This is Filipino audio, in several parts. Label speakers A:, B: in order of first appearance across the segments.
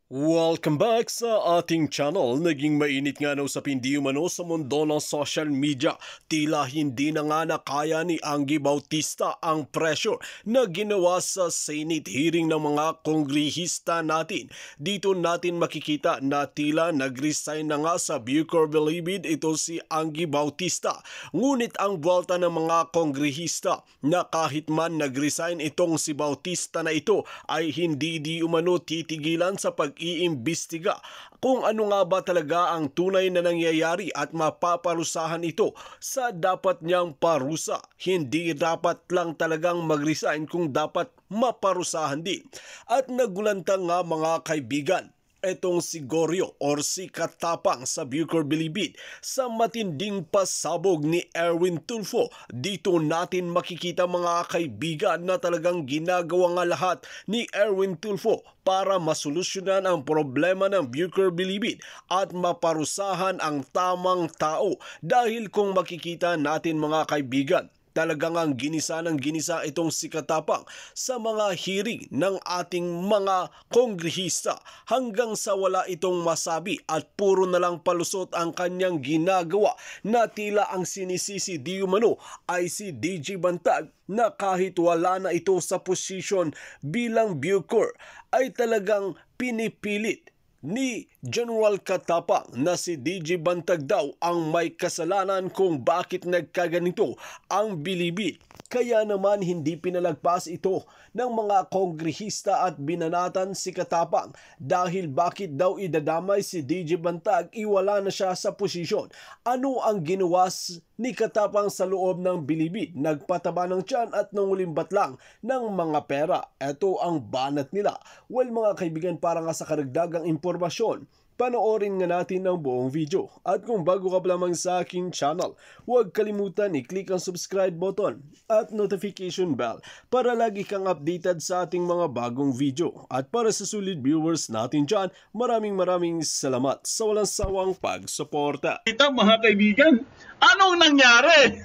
A: Welcome back sa ating channel. Naging mainit nga na usapin di umano sa mundo ng social media. Tila hindi na nga nakaya ni Angie Bautista ang pressure na ginawa sa Senate hearing ng mga kongrehista natin. Dito natin makikita na tila nag-resign na nga sa Bucor Bilibid ito si Angie Bautista. Ngunit ang buwalta ng mga kongrehista na kahit man nag-resign itong si Bautista na ito ay hindi di umano titigilan sa pag-iimbestiga kung ano nga ba talaga ang tunay na nangyayari at mapaparusahan ito sa dapat niyang parusa. Hindi dapat lang talagang mag-resign kung dapat maparusahan din. At nagulantang nga mga kaibigan, etong si Goryo or si Katapang sa Bucor Bilibid sa matinding pasabog ni Erwin Tulfo. Dito natin makikita mga kaibigan na talagang ginagawa nga lahat ni Erwin Tulfo para masolusyonan ang problema ng Bucor Bilibid at maparusahan ang tamang tao. Dahil kung makikita natin mga kaibigan, talagang ang ginisa ng ginisa itong si Katapang sa mga hearing ng ating mga kongrehista hanggang sa wala itong masabi at puro na lang palusot ang kanyang ginagawa na tila ang sinisisi di umano ay si DJ Bantag na kahit wala na ito sa posisyon bilang Bucor ay talagang pinipilit ni General Katapang na si DJ Bantag daw ang may kasalanan kung bakit nagkaganito ang Bilibid. Kaya naman hindi pinalagpas ito ng mga kongrehista at binanatan si Katapang dahil bakit daw idadamay si DJ Bantag iwala na siya sa posisyon. Ano ang ginawa ni Katapang sa loob ng Bilibid? Nagpataba ng tiyan at nangulimbat lang ng mga pera. Ito ang banat nila. Well mga kaibigan, para nga sa karagdagang impormasyon, panoorin nga natin ang buong video. At kung bago ka pa lamang sa aking channel, huwag kalimutan i-click ang subscribe button at notification bell para lagi kang updated sa ating mga bagong video. At para sa solid viewers natin dyan, maraming salamat sa walang sawang pagsuporta.
B: Ito mga kaibigan, anong nangyari?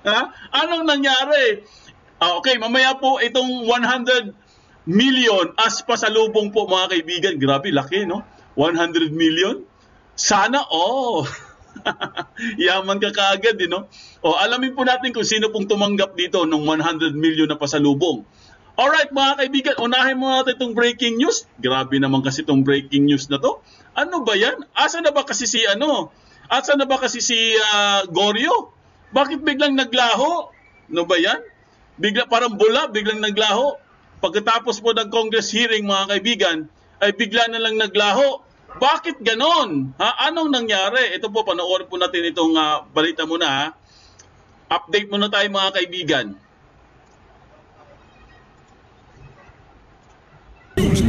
B: Ha? Anong nangyari? Okay, mamaya po itong 100 million as pasalubong po mga kaibigan. Grabe, laki no? 100 million? Sana, yaman ka kaagad, no? Alamin po natin kung sino pong tumanggap dito ng 100 million na pasalubong. Alright mga kaibigan, unahin mo natin itong breaking news. Grabe naman kasi itong breaking news na to. Ano ba yan? Asa na ba kasi si Goryo? Bakit biglang naglaho? Ano ba yan? Parang bula, biglang naglaho. Pagkatapos po ng Congress hearing mga kaibigan, ay bigla na lang naglaho. Bakit ganon? Anong nangyari? Ito po, panoorin po natin itong balita muna. Ha? Update muna tayo mga kaibigan.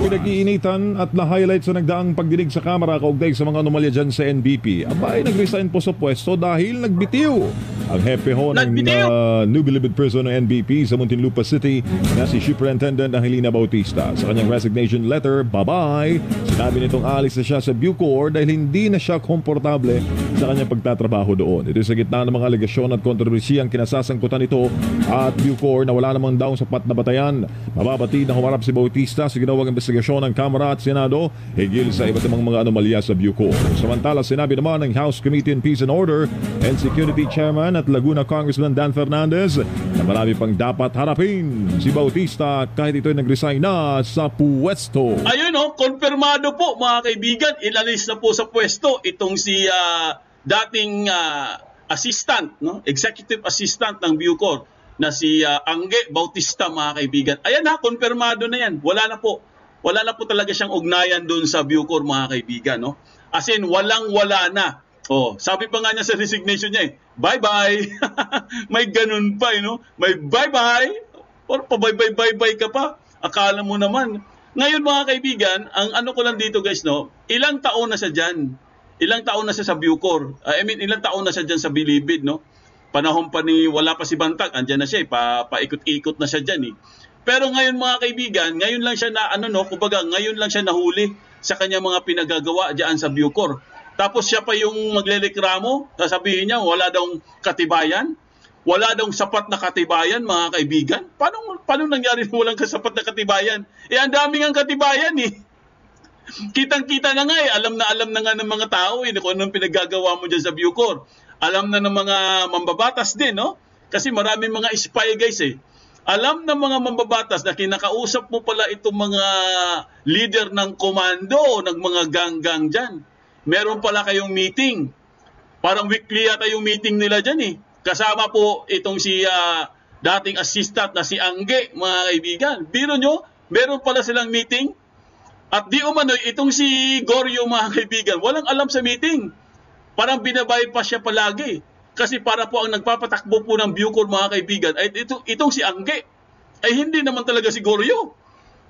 C: Pinag-iinitan at na-highlight sa nagdaang pagdinig sa Kamara kaugnay sa mga anomalya dyan sa NBP. Abay, nag-resign po sa pwesto dahil nagbitiw ang hepe ho ng New Bilibid Prison ng NBP sa Muntinlupa City na si Superintendent Angelina Bautista. Sa kanyang resignation letter, bye-bye, sinabi nitong alis na siya sa Bucor dahil hindi na siya komportable sa kanyang pagtatrabaho doon. Ito sa gitna ng mga alegasyon at kontrobersiyang kinasasangkutan nito at Bucor na wala namang daw sapat na batayan. Mababatid na humarap si Bautista sa ginawang investigasyon ng Kamara at Senado higil sa iba't ibang mga anomalya sa Bucor. Samantala, sinabi naman ng House Committee on Peace and Order and Security Chairman at Laguna Congressman Dan Fernandez na marami pang dapat harapin si Bautista kahit ito'y nag-resign na sa pwesto.
B: Ayun konfirmado po mga kaibigan, ilalis na po sa pwesto itong si dating assistant, executive assistant ng Bucor na si Angie Bautista mga kaibigan. Ayan konfirmado na yan. Wala na po talaga siyang ugnayan doon sa Bucor mga kaibigan. As in, walang-wala na. Sabi pa nga niya sa resignation niya bye-bye. May ganun pa, may bye-bye. Or pa-bye-bye ka pa. Akala mo naman. Ngayon mga kaibigan, ang ano ko lang dito guys, ilang taon na siya dyan. Ilang taon na siya sa Bucor. Ilang taon na siya dyan sa Bilibid, Panahon pa wala pa si Bantag, andyan na siya, paikot-ikot na siya dyan. Pero ngayon mga kaibigan, ngayon lang siya ngayon lang siya nahuli sa kanya mga pinagagawa diyan sa Bucor. Tapos siya pa yung maglereklamo, sasabihin niya wala daw katibayan, wala daw sapat na katibayan mga kaibigan. Paano nangyari na walang sapat na katibayan? Ang daming ang katibayan . Kitang-kita na nga alam na nga ng mga tao kung anong pinaggagawa mo dyan sa Bucor. Alam na ng mga mambabatas din, no? Kasi maraming mga spy guys Alam ng mga mambabatas na kinakausap mo pala itong mga leader ng komando, ng mga gang-gang dyan. Meron pala kayong meeting. Parang weekly yata yung meeting nila dyan Kasama po itong si dating assistant na si Angge, mga kaibigan. Biro nyo, meron pala silang meeting. At di umano'y itong si Goryo, mga kaibigan, walang alam sa meeting. Parang binabypass siya palagi. Kasi para po ang nagpapatakbo po ng Bucor, mga kaibigan, ay itong si Angge. Ay hindi naman talaga si Goryo.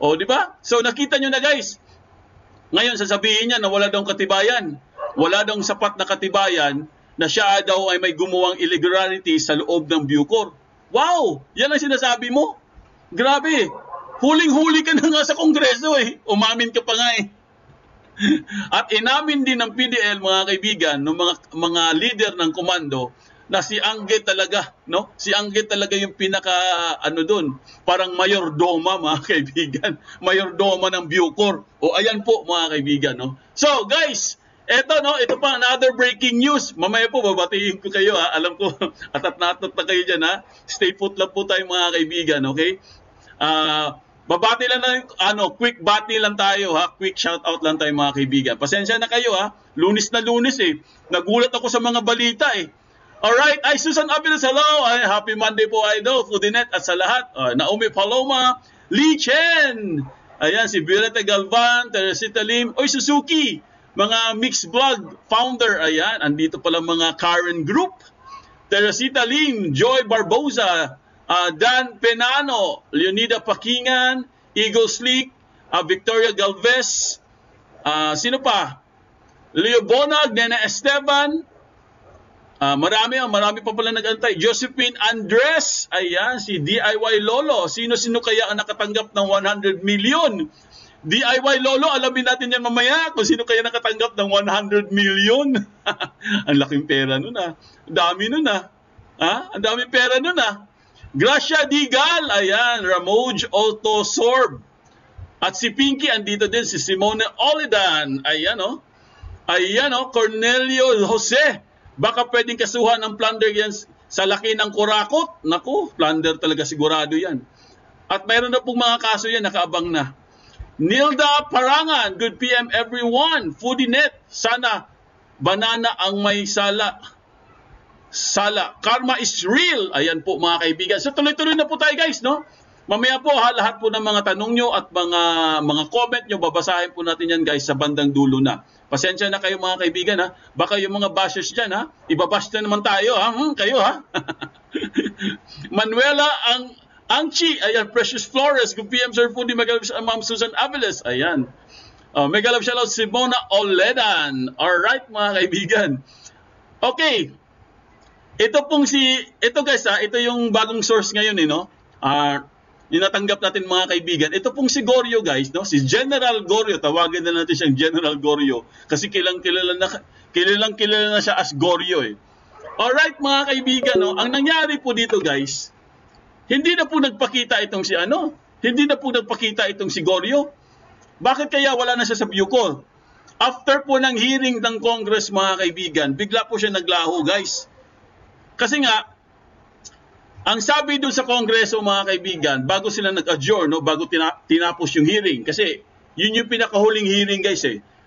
B: O, di ba? So nakita nyo na guys. Ngayon sasabihin niya na wala daw katibayan. Wala daw sapat na katibayan na siya daw ay may gumuwang illegality sa loob ng Bucor. Wow! Yan ang sinasabi mo? Grabe! Huling-huli ka na nga sa Kongreso Umamin ka pa nga At inamin din ng PDL, mga kaibigan, ng mga leader ng komando na si Angge talaga, no? Si Angge talaga yung pinaka doon, parang mayordoma, mga kaibigan. Mayordoma ng Bucor. O ayan po, mga kaibigan, no? So, guys, ito pa another breaking news. Mamaya po babatiin ko kayo Alam ko atat-natat na kayo diyan Stay put lang po tayo, mga kaibigan, okay? Babati lang quick bati lang tayo Quick shout out lang tayo, mga kaibigan. Pasensya na kayo Lunes na Lunes Nagulat ako sa mga balita Alright, Susan Aviles, hello. Happy Monday po, Idol, Kudinet at sa lahat. Naomi Paloma, Lee Chen. Ayan, si Violeta Galvan, Teresita Lim, Suzuki. Mga mixed vlog founder, ayan. Andito pala mga Karen Group. Teresita Lim, Joy Barboza, Dan Penano, Leonida Pakingan, Eagle Sleek, Victoria Galvez, sino pa? Leo Bonag, Nena Esteban, marami pa pala nag-antay. Josephine Andres, ayan, si DIY Lolo. Sino-sino kaya ang nakatanggap ng 100 million? DIY Lolo, alamin natin yan mamaya kung sino kaya nakatanggap ng 100 million. Ang laking pera nun Dami nun Ang daming pera nun Gracia Digal, ayan, Ramoj Autosorb. At si Pinky, andito din si Simone Olidan. Ayan Cornelio Jose. Baka pwedeng kasuhan ng plunder yan sa laki ng kurakot. Naku, plunder talaga sigurado yan. At mayroon na pong mga kaso yan, nakaabang na. Nilda Parangan, good PM everyone. Foodie.net, sana banana ang may sala. Karma is real. Ayan po, mga kaibigan. So tuloy-tuloy na po tayo, guys, no? Mamaya po lahat po ng mga tanong nyo at mga comment nyo, babasahin po natin yan, guys, sa bandang dulo na. Pasensya na kayo, mga kaibigan Baka yung mga bashers dyan ibabash na naman tayo kayo Manuela Angchi, ayan, Precious Flores, good PM Sir Foodie, Megalab Ma'am Susan Aviles, ayan. Megalab shoutout si Mona Oledan. Alright, mga kaibigan. Okay. Ito guys ito yung bagong source ngayon yung natanggap natin, mga kaibigan. Ito pong si Goryo, guys, no? Si General Goryo, tawagin na natin siyang General Goryo kasi kilalang-kilala na siya as Goryo Alright, mga kaibigan, no? Ang nangyari po dito, guys, hindi na po nagpakita itong si Goryo. Bakit kaya wala na siya sa Bucor? After po ng hearing ng Congress, mga kaibigan, bigla po siya naglaho, guys. Kasi nga, ang sabi doon sa Kongreso, mga kaibigan, bago sila nag-adjourn, bago tinapos yung hearing, kasi yun yung pinakahuling hearing, guys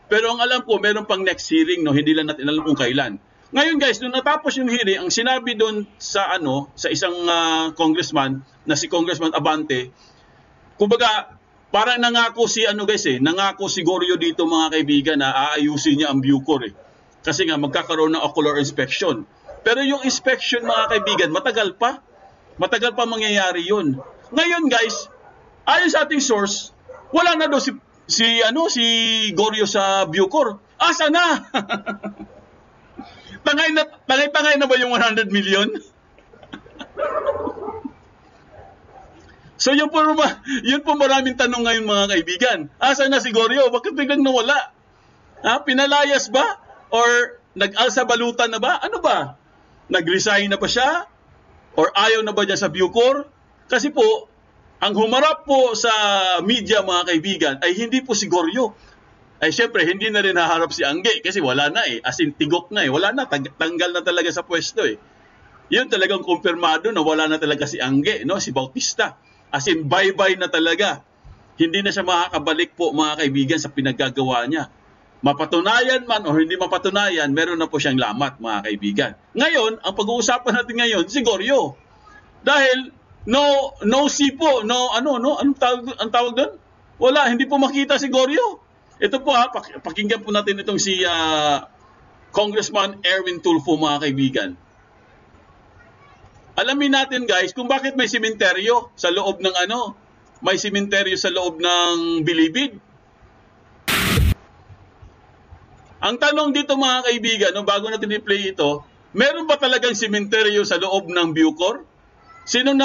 B: Pero ang alam ko, meron pang next hearing, hindi lang natin alam kung kailan. Ngayon, guys, nung natapos yung hearing, ang sinabi doon sa isang congressman, na si Congressman Abante, kumbaga, parang nangako nangako si Goryo dito, mga kaibigan, na aayusin niya ang Bucor Kasi nga, magkakaroon ng ocular inspection. Pero yung inspection, mga kaibigan, matagal pa mangyayari yun. Ngayon, guys, ayon sa ating source, wala na daw si Goryo sa Bucor. Asa na? Tangay na ba yung 100 million? So yun po maraming tanong ngayon, mga kaibigan. Asa na si Goryo? Bakit biglang nawala? Pinalayas ba? Or nag-alsa balutan na ba? Ano ba? Nag-resign na ba siya? Or ayaw na ba niya sa Bucor? Kasi po, ang humarap po sa media, mga kaibigan, ay hindi po si Goryo. ay syempre hindi na rin haharap si Angge kasi wala na eh. As in, tigok na eh. Wala na, tanggal na talaga sa pwesto eh. Yun talagang kumpirmado na wala na talaga si Angge, no? Si Bautista. As in, bye-bye na talaga. Hindi na siya makakabalik po mga kaibigan sa pinaggagawa niya. Mapatunayan man o hindi mapatunayan, meron na po siyang lamat mga kaibigan. Ngayon, ang pag-uusapan natin ngayon, si Goryo. Dahil no see po, anong tawag doon? Wala, hindi po makita si Goryo. Ito po pakinggan po natin itong si Congressman Erwin Tulfo mga kaibigan. Alamin natin guys kung bakit may sementeryo sa loob ng may sementeryo sa loob ng Bilibid. Ang tanong dito mga kaibigan, bago natin i-play ito, meron ba talagang sementeryo sa loob ng Bucor? Sinong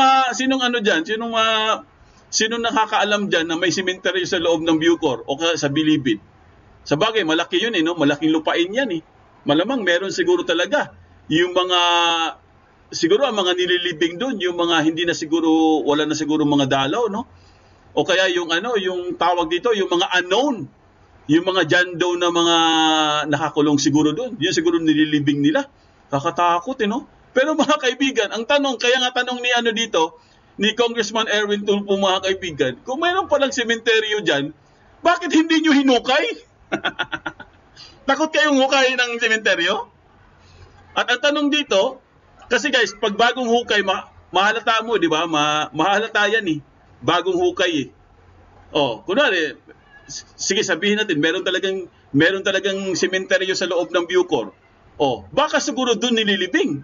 B: nakakaalam diyan na may sementeryo sa loob ng Bucor o sa Bilibid? Sa bagay, malaki yun malaking lupain yan eh. Malamang meron siguro talaga yung siguro ang mga nililibing doon, yung mga hindi na siguro, wala na siguro mga dalaw, no? O kaya yung yung tawag dito, yung mga unknown, yung mga jando na mga nakakulong siguro doon. Yun siguro nililibing nila. Kakatakot, no? Pero mga kaibigan, ang tanong, kaya nga tanong ni Congressman Erwin Tulfo mga kaibigan, kung mayroon palang sementeryo dyan, bakit hindi nyo hinukay? Takot kayong hukay ng sementeryo? At ang tanong dito, kasi guys, pag bagong hukay, mahalata mo, di ba? Mahalata yan eh. Bagong hukay eh. Kunwari, sige sabihin natin, meron talagang sementeryo sa loob ng Bucor. Baka siguro doon nililibing.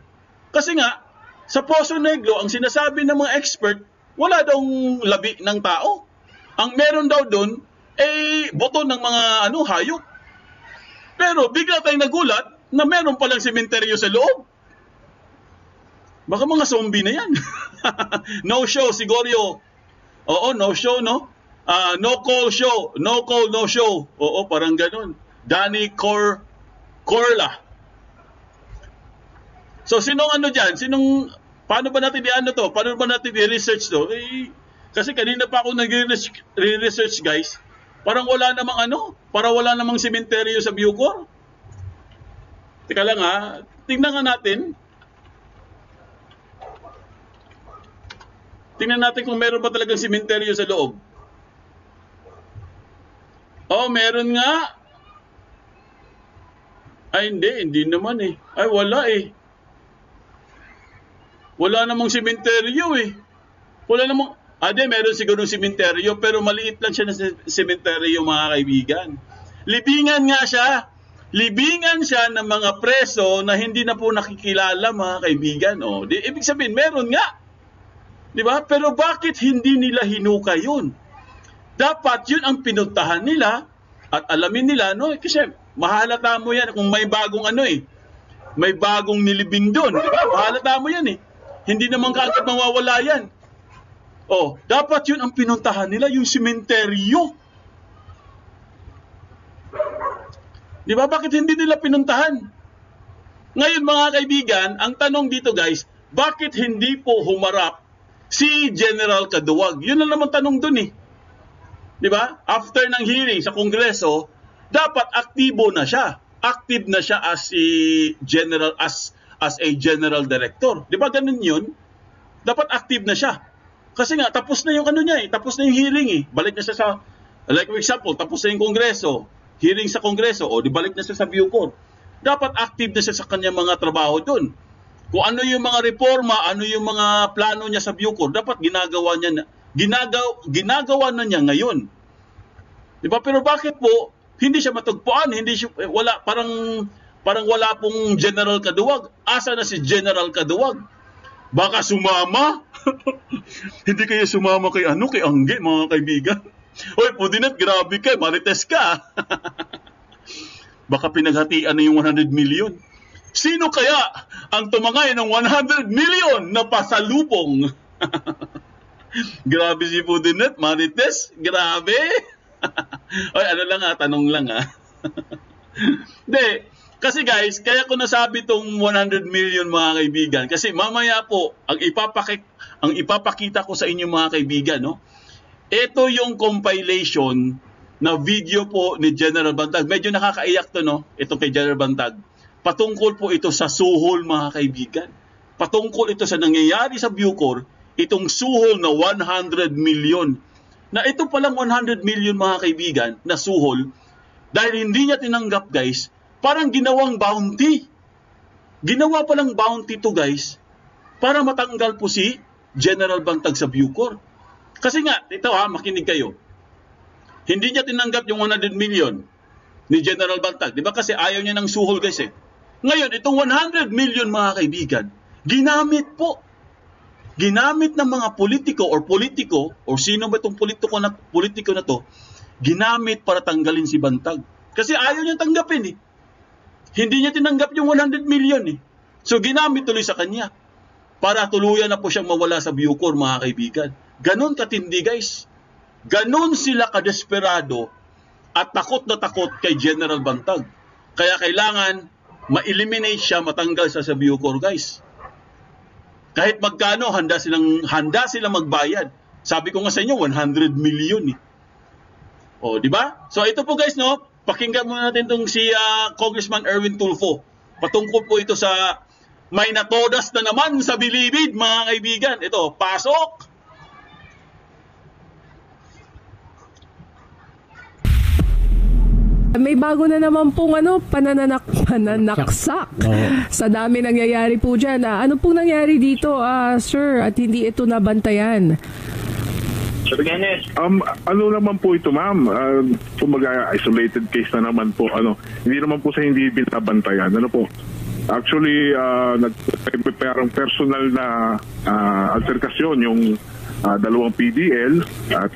B: Kasi nga, sa Poso Negro, ang sinasabi ng mga expert, wala daw labi ng tao. Ang meron daw doon, buto ng mga hayop. Pero bigla tayong nagulat na meron palang sementeryo sa loob. Baka mga zombie na yan. No show, si Goryo. Oo, no show, no? No call show. No call, no show. Oo, parang ganun. Danny Corla. So, sinong dyan? Paano ba natin Paano ba natin i-research to? Kasi kanina pa ako nag-research, guys. Parang wala namang sementeryo sa Bucor. Teka lang tingnan nga natin. Tingnan natin kung meron ba talagang sementeryo sa loob. Meron nga. Ay, hindi naman eh. Ay, wala eh. Wala namang sementeryo eh. Wala namang, meron siguro sementeryo, pero maliit lang siya na sementeryo mga kaibigan. Libingan nga siya. Libingan siya ng mga preso na hindi na po nakikilala mga kaibigan. Ibig sabihin, meron nga. Diba? Pero bakit hindi nila hinuka yun? Dapat yun ang pinuntahan nila at alamin nila, no? Kasi mahalata mo yan kung may bagong may bagong nilibing doon. Diba? Mahalata mo yan eh. Hindi naman kaagad mawawala yan. Dapat yun ang pinuntahan nila, yung sementeryo. Diba? Bakit hindi nila pinuntahan? Ngayon mga kaibigan, ang tanong dito guys, bakit hindi po humarap si General Kaduwag? Yun na naman tanong dun eh. Di ba? After ng hearing sa Kongreso, dapat aktibo na siya. Active na siya as a general director. Di ba ganun yun? Dapat active na siya. Kasi nga, tapos na yung tapos na yung hearing eh. Balik na siya sa, like for example, tapos na yung Kongreso, hearing sa Kongreso, di balik na siya sa Bucor. Dapat active na siya sa kanyang mga trabaho dun. Kung ano yung mga reforma, ano yung mga plano niya sa Bucor, dapat ginagawa na niya ngayon. Diba? Pero bakit po hindi siya matagpuan, parang wala pong General Kaduwag. Asa na si General Kaduwag? Baka sumama? Hindi kayo sumama kay Angge, mga kaibigan. Hoy, Pudinat, grabe ka, marites ka. Baka pinaghatian na yung 100 million. Sino kaya ang tumangay ng 100 million na pasalubong? Grabe si Pudinet, Marites, grabe. Oy, tanong lang Hindi, kasi guys, kaya ko nasabi tong 100 million mga kaibigan. Kasi mamaya po, ang ipapakita ko sa inyo mga kaibigan, no? Ito yung compilation na video po ni General Bantag. Medyo nakakaiyak to, no? Ito kay General Bantag. Patungkol po ito sa suhol, mga kaibigan. Patungkol ito sa nangyayari sa Bucor, itong suhol na 100 million. Na ito palang 100 million, mga kaibigan, na suhol, dahil hindi niya tinanggap, guys, parang ginawang bounty. Ginawa palang bounty to, guys, para matanggal po si General Bantag sa Bucor. Kasi nga, ito makinig kayo. Hindi niya tinanggap yung 100 million ni General Bantag. Di ba? Kasi ayaw niya ng suhol, guys, eh. Ngayon, itong 100 million, mga kaibigan, ginamit po. Ginamit ng mga politiko or sino ba itong politiko na to, ginamit para tanggalin si Bantag. Kasi ayaw niya tanggapin, eh. Hindi niya tinanggap yung 100 million, eh. So, ginamit tuloy sa kanya para tuluyan na po siyang mawala sa Bucor, mga kaibigan. Ganon katindi, guys. Ganon sila kadesperado at takot na takot kay General Bantag. Kaya kailangan ma-eliminate siya, matanggal siya sa Bucor, guys. Kahit magkano, handa silang magbayad. Sabi ko nga sa inyo, 100 million, eh. O, di ba? So ito po, guys, no, pakinggan muna natin tong si Congressman Erwin Tulfo. Patungkol po ito sa may natodas na naman sa Bilibid, mga kaibigan. Ito, pasok!
D: May bago na naman pong pananaksak sa dami nangyayari po dyan. Ano pong nangyari dito, sir, at hindi ito nabantayan?
E: Ano naman po ito, ma'am? Kumbaga, isolated case na naman po. Hindi naman po sa hindi binabantayan. Ano po? Actually, nagparang personal na alterkasyon yung dalawang PDL at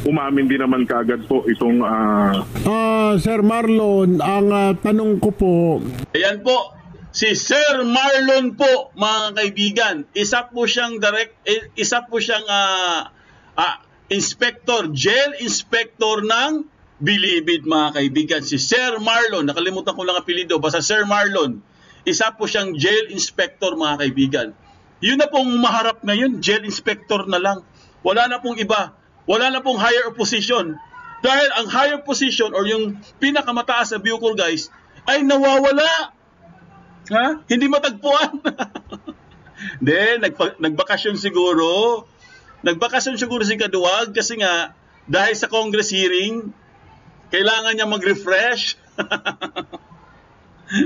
E: umamin din naman kaagad po itong
F: Sir Marlon, ang tanong ko po.
B: Ayan po, si Sir Marlon po, mga kaibigan. Isa po siyang inspector, jail inspector ng Bilibid, mga kaibigan. Si Sir Marlon, nakalimutan ko lang apelyido, basta Sir Marlon. Isa po siyang jail inspector, mga kaibigan. Yun na pong maharap ngayon, jail inspector na lang. Wala na pong iba. Wala na pong higher position. Dahil ang higher position or yung pinakamataas sa Bucor, guys, ay nawawala. Ha? Hindi matagpuan. Then, nagbakasyon siguro. Nagbakasyon siguro si Kaduwag kasi nga, dahil sa Congress hearing, kailangan niya mag-refresh.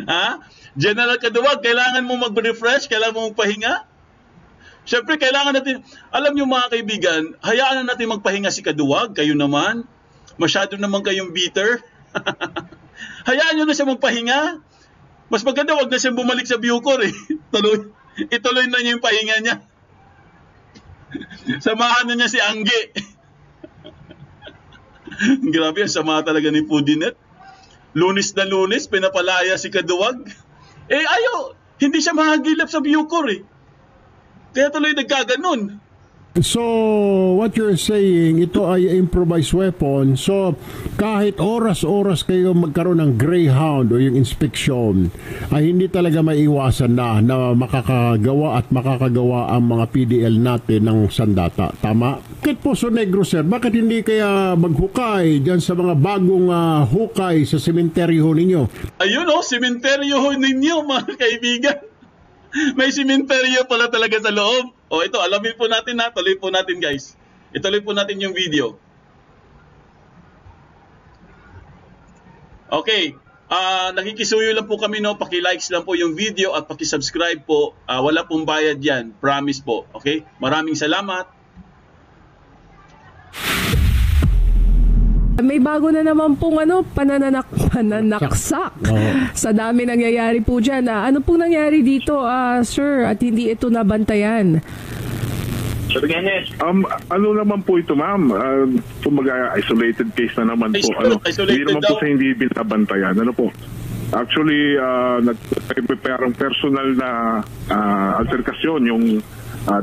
B: Ha? General Kaduwag, kailangan mo mag-refresh? Kailangan mo magpahinga? Siyempre, kailangan natin, alam niyo mga kaibigan, hayaan na natin magpahinga si Kaduwag, kayo naman. Masyado naman kayong bitter. Hayaan niyo na siya magpahinga. Mas maganda, wag na siyang bumalik sa Bucor, eh. Ituloy na niya yung pahinga niya. Samahan na niya si Angge. Grabe, ang sama talaga ni Pudinet. Lunes na Lunes, pinapalaya si Kaduwag. Eh, ayaw. Hindi siya mahagilap sa Bucor, eh. Kaya tuloy nagkaganon.
F: So, what you're saying, ito ay improvised weapon. So, kahit oras-oras kayo magkaroon ng Greyhound o yung inspection, ay hindi talaga maiwasan na makakagawa at makakagawa ang mga PDL natin ng sandata. Tama? Bakit po, so Negro, sir? Bakit hindi kaya maghukay dyan sa mga bagong hukay sa sementeryo ninyo?
B: Ayun, sementeryo ninyo, mga kaibigan. May simenteryo pala talaga sa loob. O ito, alamin po natin na. Tuloy po natin, guys. Ituloy po natin yung video. Okay. Nakikisuyo lang po kami, no. Paki-likes lang po yung video at paki-subscribe po. Wala pong bayad yan. Promise po. Okay? Maraming salamat.
D: May bago na naman pong pananaksak sa dami nangyayari po dyan. Ano pong nangyari dito, sir, at hindi ito nabantayan?
E: Ano naman po ito, ma'am? Kumbaga, isolated case na naman po. Hindi naman po sa hindi binabantayan. Ano po? Actually, nagparang personal na alterkasyon yung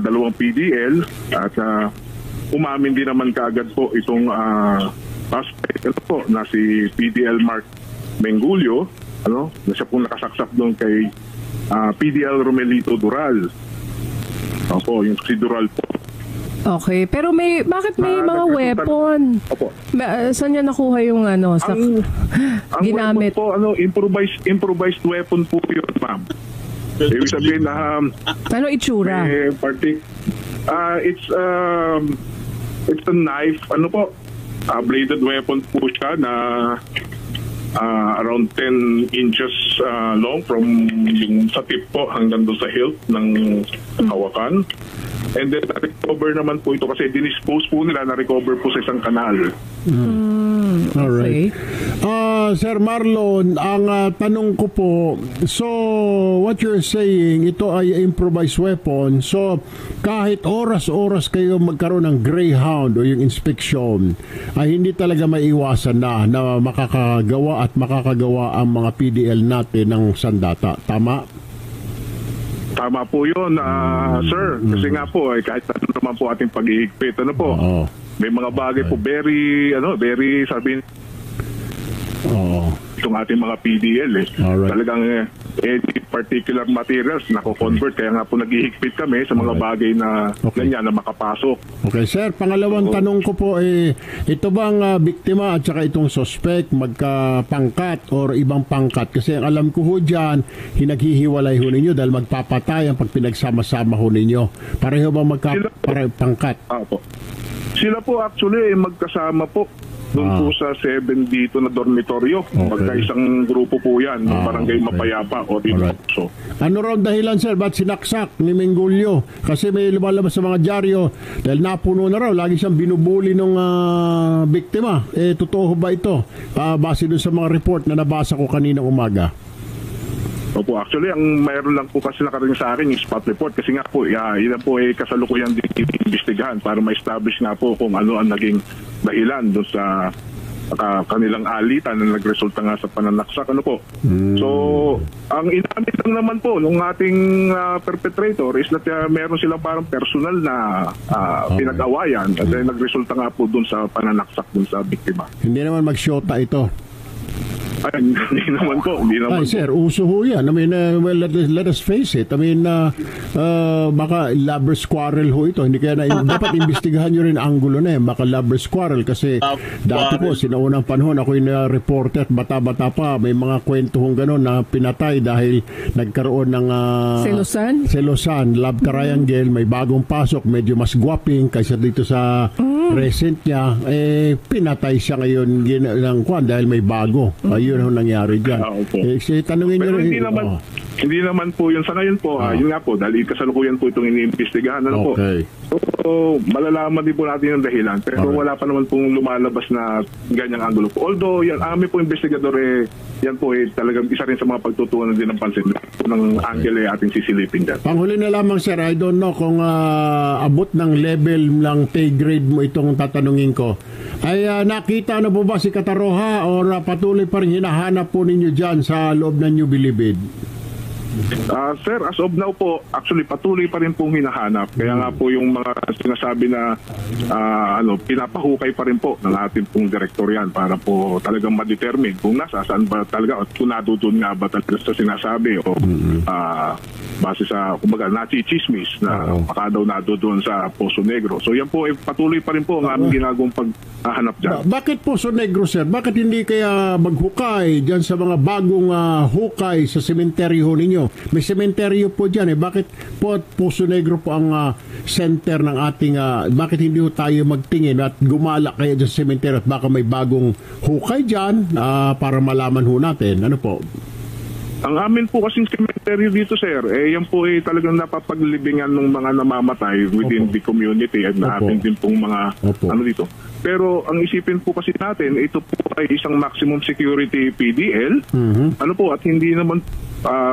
E: dalawang PDL at umamin din naman kaagad po itong suspect na si PDL Mark Mengulio, na siya pong nakasaksak doon kay PDL Romelito Dural. Opo, yung si Dural po.
D: Okay, pero bakit may mga weapon?
E: Opo.
D: Saan niya nakuha yung sa
E: Ang
D: ginamit?
E: weapon po, improvised weapon po yun, ma'am. Ibig sabihin na
D: Ano itsura?
E: it's a knife, bladed weapon po siya na around 10 inches long from yung sa tip po hanggang doon sa hilt ng hawakan. And then na-recover naman po ito kasi dinispose po nila, na-recover po sa isang kanal.
F: Alright. Sir Marlon, ang tanong ko po, so what you're saying, ito ay improvised weapon. So kahit oras-oras kayo magkaroon ng greyhound o yung inspection, ay hindi talaga maiwasan na makakagawa ang mga PDL natin ng sandata. Tama?
E: Tama po yun, sir. Kasi nga po, kahit ano naman po ating pag-ihigpit, may mga bagay po very sabihin, itong ating mga PDL
F: Alright.
E: talagang any particular materials nako-convert, kaya nga po naghihigpit kami sa mga bagay na ganyan na makapasok.
F: Okay, sir. Pangalawang tanong ko po, ito bang biktima at saka itong suspect magkapangkat or ibang pangkat? Kasi ang alam ko ho dyan, hinaghihiwalay ho ninyo dahil magpapatay ang pag pinagsama-sama ho ninyo. Pareho bang magkapangkat?
E: Po. Sila po actually magkasama po doon po sa 7 dito na dormitoryo. Magkaisang grupo po yan, ng Barangay Mapayapa o dito. So,
F: ano raw dahilan, sir? Ba't sinaksak ni Mengolyo? Kasi may lumalabas sa mga dyaryo dahil napuno na raw. Lagi siyang binubuli ng biktima. Totoo ba ito? Base doon sa mga report na nabasa ko kaninang umaga.
E: Opo, actually, ang mayroon lang po kasi nakarating sa akin yung spot report kasi nga po, yun po ay kasalukuyan din iimbestigahan para ma-establish nga po kung ano ang naging dahilan doon sa kanilang alitan na nagresulta nga sa pananaksak. So, ang inamin lang naman po ng ating perpetrator is that meron silang parang personal na pinag-awayan at nagresulta nga po doon sa pananaksak doon sa biktima.
F: Hindi naman mag-shota ito.
E: Ay, hindi naman po.
F: Ay, sir, uso ho yan. I mean, well, let us face it. I mean, baka lover's quarrel ho ito. Hindi kaya dapat imbestigahan nyo rin ang angulo na baka lover's quarrel kasi dati po, sinaunang panahon, ako yung reporter at bata-bata pa, may mga kwento hong gano'n na pinatay dahil nagkaroon ng selosan, love triangle, may bagong pasok, medyo mas gwaping kaysa dito sa recent niya, pinatay siya ngayon ng kwan dahil may bago. Ayun ang nangyari dyan. Tanungin nyo rin.
E: Hindi naman po yun. Sa ngayon po, yun nga po, dahil kasalukuyan po itong iniimbestigahan.
F: Okay.
E: So, malalaman din po natin yung dahilan. Pero wala pa naman pong lumalabas na ganyang angulo po. Although, yan, amin po investigador, yan po talagang isa rin sa mga pagtutunan din ng pansin ng angle ating sisilipin dyan.
F: Panghuli na lamang, sir, I don't know kung abot ng level ng pay grade mo itong tatanungin ko. Ay nakita na po ba si Kataroha o patuloy pa rin hinahanap po ninyo dyan sa loob ng New Bilibid?
E: Sir, as of now po, actually patuloy pa rin pong hinahanap. Kaya nga po yung mga sinasabi na pinapahukay pa rin po ng ating pong direktor yan para po talagang ma-determine kung nasaan ba talaga at kung natutunan nga ba talaga sa sinasabi o base sa, kumbaga, nachichismis na baka daw doon sa Poso Negro. So yan po, patuloy pa rin po ang aming ginagawang paghahanap dyan.
F: Bakit Poso Negro, sir? Bakit hindi kaya maghukay dyan sa mga bagong hukay sa sementeryo ninyo? May sementeryo po dyan Bakit po Poso Negro po ang center ng ating bakit hindi po tayo magtingin at gumala kaya dyan sa sementeryo at baka may bagong hukay dyan para malaman ho natin? Ano po?
E: Ang amin po kasing cemetery dito, sir, yan po talagang napapaglibingan ng mga namamatay within the community at natin din pong mga dito. Pero ang isipin po kasi natin, ito po ay isang maximum security PDL. At hindi naman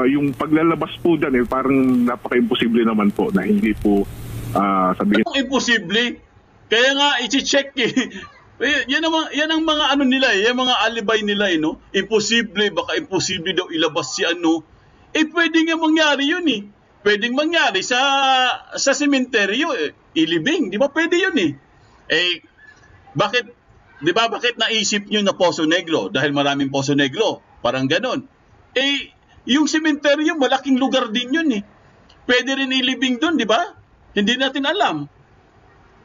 E: yung paglalabas po dyan, parang napaka-imposible naman po na hindi po sabihin.
B: Imposible? Kaya nga, i-check yan ang mga nila yung mga alibay nila no? Imposible, baka imposible daw ilabas si pwedeng nga mangyari yun Pwedeng mangyari sa sementeryo ilibing, di ba? Pwede yun bakit, di ba, bakit naisip nyo na Poso Negro? Dahil maraming Poso Negro, parang ganon. Yung sementeryo, malaking lugar din yun Pwede rin ilibing dun, di ba? Hindi natin alam.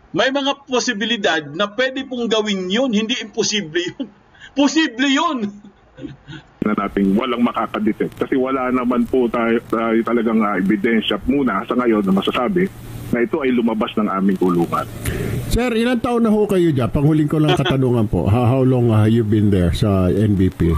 B: may mga posibilidad na pwede pong gawin yun. Hindi imposible yun. Posible yun.
E: Na nating walang makakadetect kasi wala naman po tayo talagang ebidensya muna sa ngayon na masasabi na ito ay lumabas ng aming kulungan.
F: Sir, ilang taon na ho kayo dyan? Panghuling ko lang katanungan po. How long have you been there sa NBP?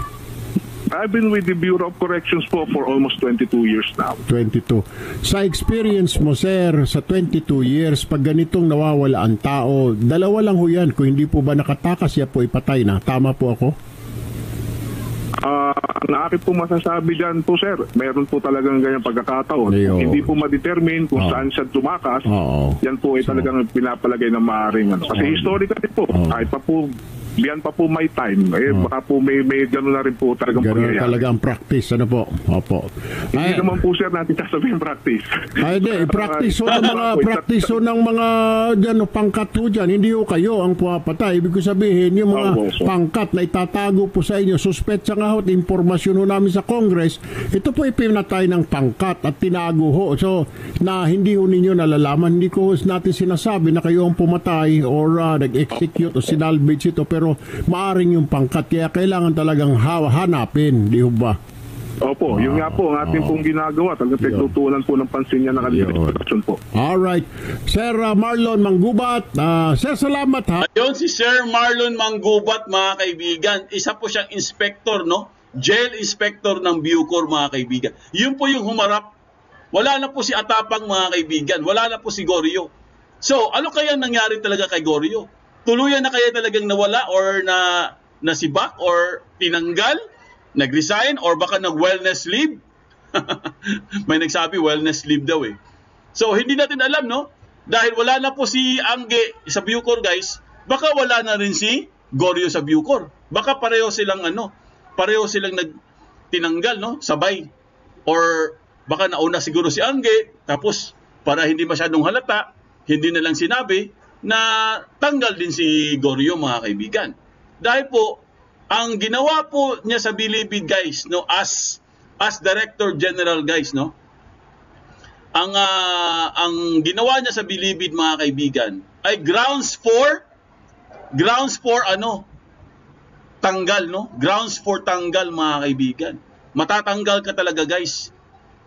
E: I've been with the Bureau of Corrections po for almost 22 years now.
F: 22. Sa experience mo, sir, sa 22 years, pag ganitong nawawala ang tao, dalawa lang ho yan. Kung hindi po ba nakatakas, siya po ipatay na. Tama po ako?
E: Ang akin po masasabi dyan po, sir, meron po talagang ganyang pagkakataon. Kung hindi po ma-determine kung saan siya tumakas, yan po ay talagang pinapalagay na maaaring. Kasi historically po, kahit pa po yan pa po may time. Baka po may gano'n na rin po talagang
F: pangyayari. Gano'n talaga ang practice. Ano po? Opo.
E: Hindi naman po, sir, natin sasabihin practice.
F: Ay, hindi. Practice ho ng mga pangkat ho dyan. Hindi ho kayo ang puwapatay. Ibig ko sabihin, yung mga pangkat na itatago po sa inyo, suspetsa nga ho, informasyon ho namin sa Congress, ito po ipinatay ng pangkat at tinago ho. So, na hindi ho ninyo nalalaman, hindi ko natin sinasabi na kayo ang pumatay or nag-execute o sinalvage ito, pero maaring yung pangkat, kaya kailangan talagang hanapin, di ba?
E: Opo, yun nga po ang ating pong ginagawa. Talagang pagtutunan po ng pansin niya ng administrasyon po.
F: Alright. Sir Marlon Manggubat, sir, salamat ha.
B: Ayun si Sir Marlon Manggubat, mga kaibigan. Isa po siyang inspector, no? Jail inspector ng Bucor, mga kaibigan. Yun po yung humarap. Wala na po si Atapang, mga kaibigan. Wala na po si Goryo. So, ano kaya nangyari talaga kay Goryo? Tuluyan na kaya talagang nawala or nasibak or tinanggal, nag-resign or baka nag-wellness leave? May nagsabi wellness leave daw eh. So hindi natin alam, no? Dahil wala na po si Angge sa Bucor, guys. Baka wala na rin si Goryo sa Bucor. Baka pareho silang tinanggal, no? Sabay. Or baka nauna siguro si Angge, tapos para hindi masyadong halata, hindi na lang sinabi na tanggal din si Goryo, mga kaibigan. Dahil po, ang ginawa po niya sa Bilibid, guys, no, as Director General, guys, no, ang ginawa niya sa Bilibid, mga kaibigan, ay grounds for tanggal, no? Grounds for tanggal, mga kaibigan. Matatanggal ka talaga, guys,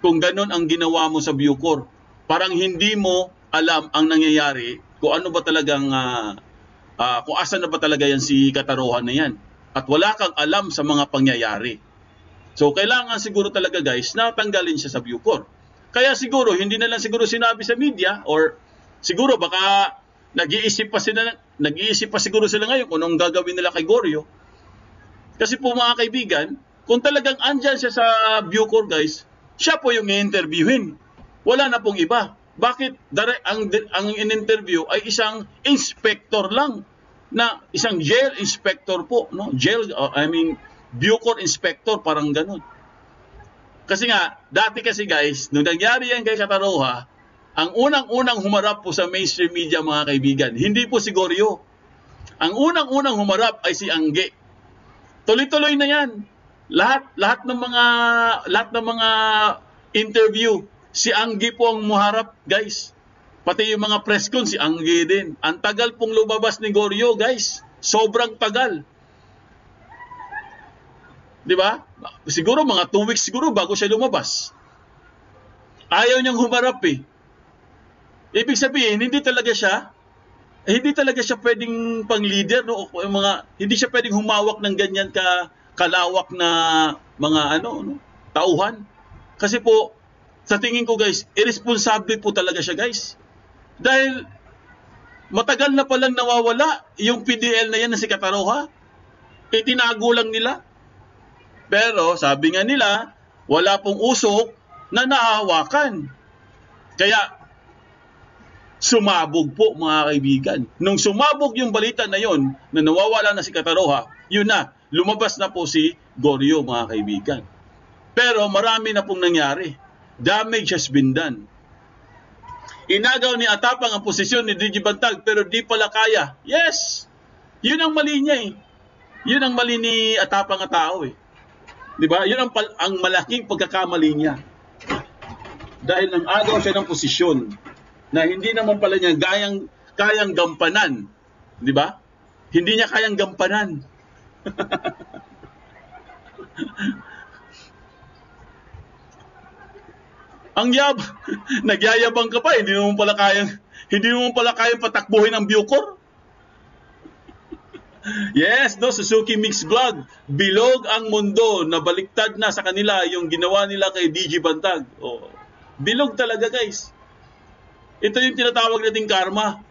B: kung ganun ang ginawa mo sa Bucor. Parang hindi mo alam ang nangyayari, kung ano ba talagang kung asan na ba talaga yan si Katarohan na yan. At wala kang alam sa mga pangyayari. So kailangan siguro talaga, guys, na tanggalin siya sa Bucor. Kaya siguro hindi na lang siguro sinabi sa media, or siguro baka nag-iisip pa siguro sila ngayon kung anong gagawin nila kay Goryo. Kasi po, mga kaibigan, kung talagang andyan siya sa Bucor, guys, siya po yung i-interviewin. Wala na pong iba. Bakit ang in-interview ay isang inspector lang, na isang jail inspector po, no? Bucor inspector, parang ganun. Kasi nga, dati kasi, guys, nung nangyari yan kay Kataroha, ang unang-unang humarap po sa mainstream media, mga kaibigan, hindi po si Goryo. Ang unang-unang humarap ay si Angge. Tuloy-tuloy na yan. Lahat ng mga interview, si Angge po ang muharap, guys. Pati yung mga press con, si Angge din. Ang tagal pong lumabas ni Goryo, guys. Sobrang tagal. Di ba? Siguro mga 2 weeks siguro bago siya lumabas. Ayaw niyang humarap eh. Ibig sabihin, hindi talaga siya pwedeng pang-leader, no? Hindi siya pwedeng humawak ng ganyan kalawak na mga tauhan. Kasi po, sa tingin ko, guys, irresponsible po talaga siya, guys. Dahil matagal na palang nawawala yung PDL na yan na si Kataroha. Itinago lang nila. Pero sabi nga nila, wala pong usok na nahahawakan. Kaya sumabog po, mga kaibigan. Nung sumabog yung balita na yon na nawawala na si Kataroha, yun na, lumabas na po si Goryo, mga kaibigan. Pero marami na pong nangyari. Damage has been done. Inagaw ni Atapang ang posisyon ni DJ Bantag pero di pala kaya. Yes! Yun ang mali niya eh. Yun ang mali ni Atapang at tao eh. Diba? Yun ang malaking pagkakamali niya. Dahil nang agaw siya ng posisyon na hindi naman pala niya kayang gampanan. Di ba? Hindi niya kayang gampanan. Ang nagyayabang ka pa, hindi mo pala kayang patakbuhin ang Bucor. Yes, Suzuki Mix Vlog. Bilog ang mundo, nabaliktad na sa kanila yung ginawa nila kay DG Bantag. Oh, bilog talaga, guys. Ito yung tinatawag nating karma.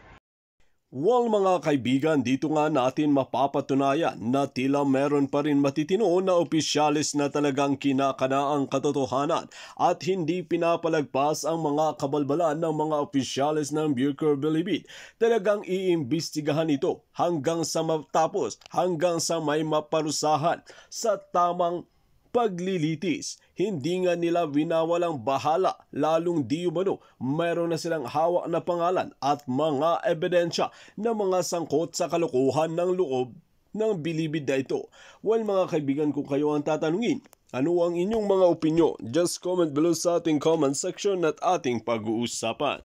A: Well, mga kaibigan, dito nga natin mapapatunayan na tila meron pa rin matitino na opisyalis na talagang kinakana ang katotohanan at hindi pinapalagpas ang mga kabalbalan ng mga opisyalis ng Bucor Bilibid. Talagang iimbestigahan ito hanggang sa matapos, hanggang sa may maparusahan sa tamang paglilitis. Hindi nga nila winawalang bahala, lalong di umano mayroon na silang hawak na pangalan at mga ebidensya na mga sangkot sa kalokohan ng loob ng Bilibid na ito. Well, mga kaibigan, kung kayo ang tatanungin, ano ang inyong mga opinyon? Just comment below sa ating comment section at ating pag-uusapan.